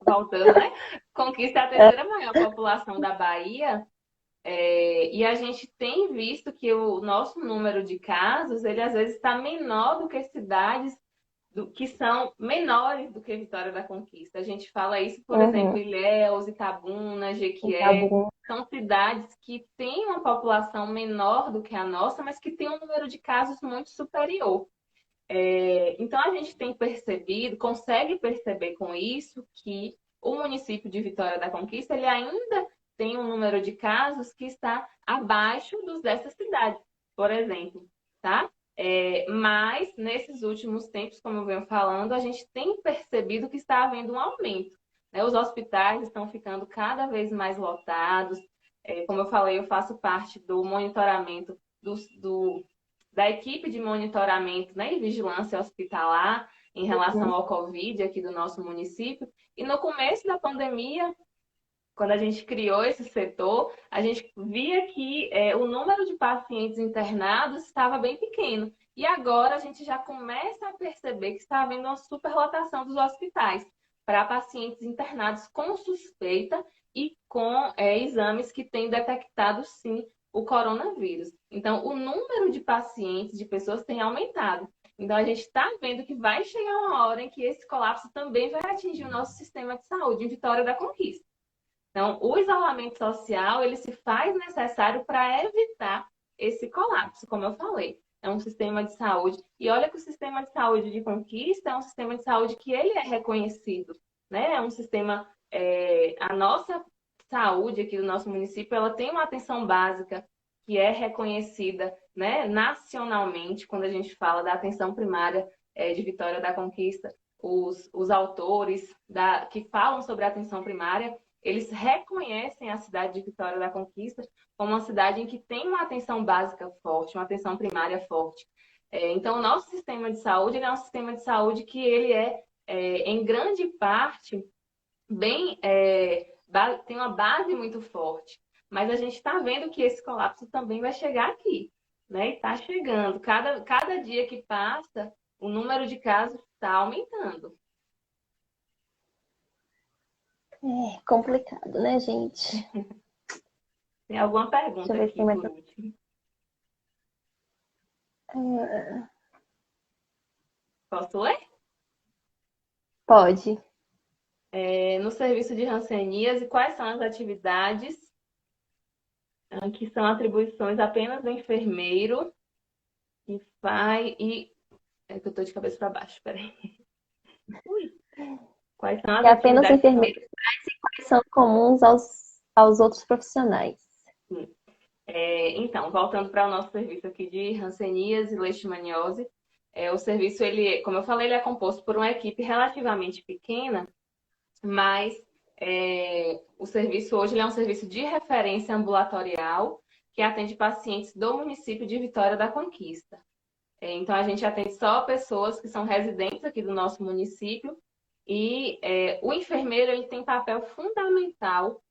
voltando, né? Conquista é a terceira maior população da Bahia. E a gente tem visto que o nosso número de casos, ele às vezes está menor do que cidades que são menores do que Vitória da Conquista. A gente fala isso, por exemplo, Uhum. Ilhéus, Itabuna, Tá Jequié, bom. são cidades que têm uma população menor do que a nossa, mas que têm um número de casos muito superior. Então, a gente tem percebido, consegue perceber com isso que o município de Vitória da Conquista ele ainda tem um número de casos que está abaixo dos dessas cidades, por exemplo, tá? Mas nesses últimos tempos, como eu venho falando, a gente tem percebido que está havendo um aumento, né? Os hospitais estão ficando cada vez mais lotados. Como eu falei, eu faço parte do monitoramento da equipe de monitoramento, né, e vigilância hospitalar em relação Uhum. ao Covid aqui do nosso município. E no começo da pandemia, quando a gente criou esse setor, a gente via que o número de pacientes internados estava bem pequeno. E agora a gente já começa a perceber que está havendo uma superlotação dos hospitais para pacientes internados com suspeita e com exames que têm detectado, sim, o coronavírus. Então, o número de pacientes, de pessoas, tem aumentado. Então, a gente está vendo que vai chegar uma hora em que esse colapso também vai atingir o nosso sistema de saúde em Vitória da Conquista. Então, o isolamento social, ele se faz necessário para evitar esse colapso, como eu falei. É um sistema de saúde. E olha que o sistema de saúde de Conquista é um sistema de saúde que ele é reconhecido, né? É um sistema, a nossa saúde aqui do nosso município, ela tem uma atenção básica que é reconhecida, né, nacionalmente, quando a gente fala da atenção primária, de Vitória da Conquista. Os autores que falam sobre a atenção primária eles reconhecem a cidade de Vitória da Conquista como uma cidade em que tem uma atenção básica forte, uma atenção primária forte. Então, o nosso sistema de saúde é um sistema de saúde que ele em grande parte, tem uma base muito forte. Mas a gente está vendo que esse colapso também vai chegar aqui, né? E está chegando. Cada dia que passa, o número de casos está aumentando. É complicado, né, gente? Tem alguma Deixa pergunta eu ver se tem aqui mais. por último? É, Posso ler? pode. No serviço de Hanseníase, quais são as atividades que são atribuições apenas do enfermeiro que faz e... É que eu tô de cabeça para baixo, peraí. Ui. Quais são as E apenas atividades que são... enfermeiros são comuns aos outros profissionais. Então, voltando para o nosso serviço aqui de Hanseníase e Leishmaniose, o serviço, ele, como eu falei, ele é composto por uma equipe relativamente pequena, mas o serviço hoje ele é um serviço de referência ambulatorial que atende pacientes do município de Vitória da Conquista. Então, a gente atende só pessoas que são residentes aqui do nosso município e o enfermeiro ele tem papel fundamental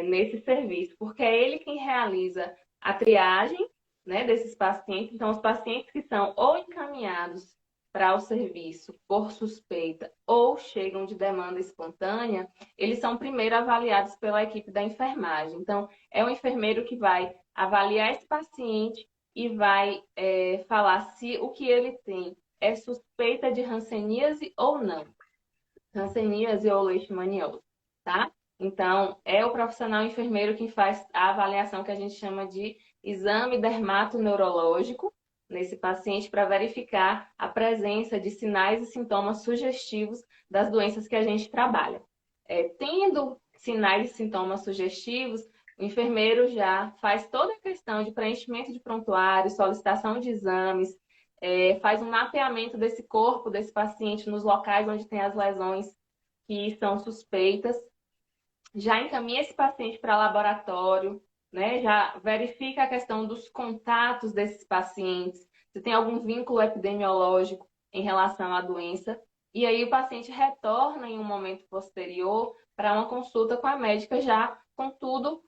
nesse serviço, porque é ele quem realiza a triagem, né, desses pacientes. Então, os pacientes que são ou encaminhados para o serviço por suspeita ou chegam de demanda espontânea, eles são primeiro avaliados pela equipe da enfermagem. Então, é o enfermeiro que vai avaliar esse paciente e vai falar se o que ele tem é suspeita de hanseníase ou não. Hanseníase ou leishmaniose, tá? Então, é o profissional enfermeiro que faz a avaliação que a gente chama de exame dermatoneurológico nesse paciente para verificar a presença de sinais e sintomas sugestivos das doenças que a gente trabalha. Tendo sinais e sintomas sugestivos, o enfermeiro já faz toda a questão de preenchimento de prontuário, solicitação de exames, faz um mapeamento desse corpo, desse paciente, nos locais onde tem as lesões que são suspeitas, já encaminha esse paciente para laboratório, né? Já verifica a questão dos contatos desses pacientes, se tem algum vínculo epidemiológico em relação à doença. E aí o paciente retorna em um momento posterior para uma consulta com a médica já com tudo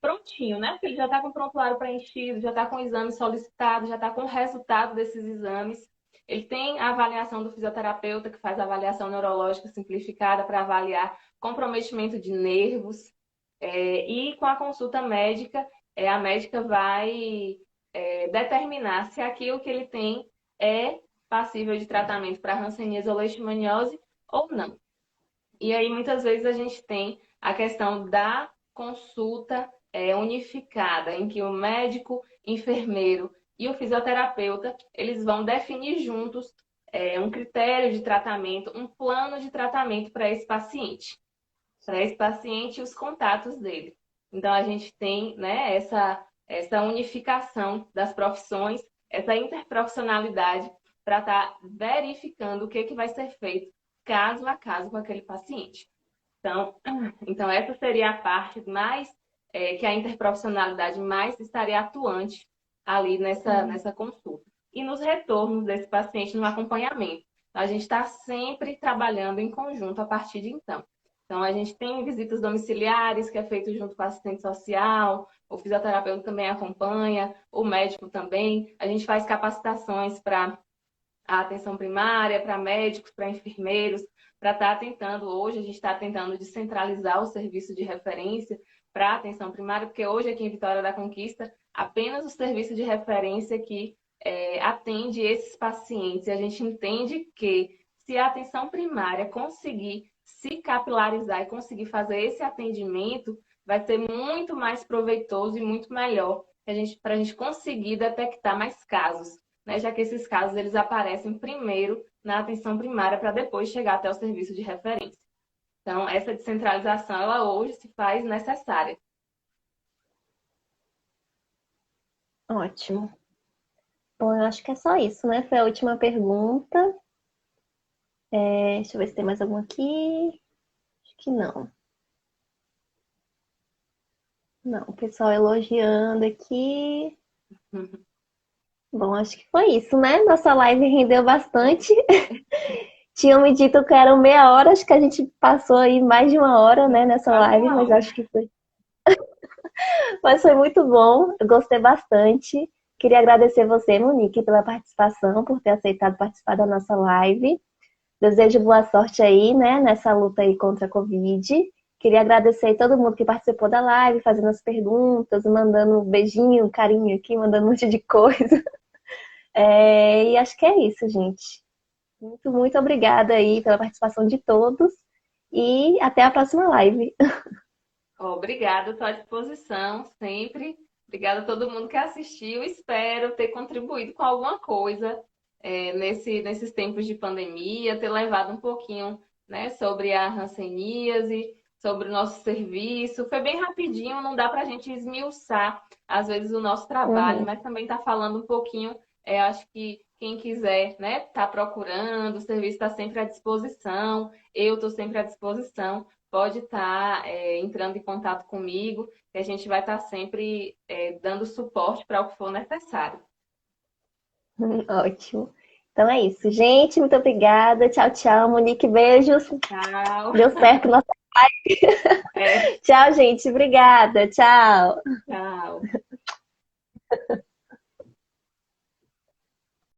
prontinho, né? Porque ele já está com o prontuário preenchido, já está com o exame solicitado, já está com o resultado desses exames. Ele tem a avaliação do fisioterapeuta, que faz a avaliação neurológica simplificada para avaliar comprometimento de nervos. E com a consulta médica, a médica vai determinar se aquilo que ele tem é passível de tratamento para hanseníase ou leishmaniose ou não. E aí, muitas vezes, a gente tem a questão da consulta unificada, em que o médico, enfermeiro e o fisioterapeuta, eles vão definir juntos um critério de tratamento, um plano de tratamento para esse paciente e os contatos dele. Então, a gente tem, né, essa unificação das profissões, essa interprofissionalidade para estar verificando o que vai ser feito caso a caso com aquele paciente. Então essa seria a parte mais que a interprofissionalidade mais estaria atuante ali nessa consulta. E nos retornos desse paciente no acompanhamento. A gente está sempre trabalhando em conjunto a partir de então. Então, a gente tem visitas domiciliares, que é feito junto com o assistente social, o fisioterapeuta também acompanha, o médico também. A gente faz capacitações para a atenção primária, para médicos, para enfermeiros, para estar tentando, hoje a gente está tentando descentralizar o serviço de referência para a atenção primária, porque hoje aqui em Vitória da Conquista, apenas o serviço de referência que atende esses pacientes. E a gente entende que se a atenção primária conseguir se capilarizar e conseguir fazer esse atendimento, vai ser muito mais proveitoso e muito melhor para a gente conseguir detectar mais casos, né? Já que esses casos eles aparecem primeiro na atenção primária para depois chegar até o serviço de referência. Então, essa descentralização, ela hoje se faz necessária. Ótimo. Bom, eu acho que é só isso, né? Foi a última pergunta. Deixa eu ver se tem mais alguma aqui. Acho que não. Não, o pessoal elogiando aqui. Bom, acho que foi isso, né? Nossa live rendeu bastante. Tinham me dito que eram meia hora, acho que a gente passou aí mais de uma hora, né, nessa Quase live, uma mas hora. acho que foi. Mas foi muito bom, eu gostei bastante. Queria agradecer você, Monique, pela participação, por ter aceitado participar da nossa live. Desejo boa sorte aí, né, nessa luta aí contra a Covid. Queria agradecer a todo mundo que participou da live, fazendo as perguntas, mandando um beijinho, um carinho aqui, mandando um monte de coisa. E acho que é isso, gente. Muito, muito obrigada aí pela participação de todos e até a próxima live. Obrigada, estou à disposição sempre. Obrigada a todo mundo que assistiu. Espero ter contribuído com alguma coisa nesses tempos de pandemia, ter levado um pouquinho, né, sobre a hanseníase, sobre o nosso serviço. Foi bem rapidinho, não dá para a gente esmiuçar, às vezes, o nosso trabalho, Uhum. mas também está falando um pouquinho. Acho que quem quiser, né, tá procurando, o serviço está sempre à disposição, eu estou sempre à disposição. Pode estar entrando em contato comigo, que a gente vai estar sempre dando suporte para o que for necessário. Ótimo. Então é isso, gente. Muito obrigada. Tchau, tchau. Monique, beijos. Tchau. Deu certo nossa. É, Tchau, gente. Obrigada. Tchau. tchau.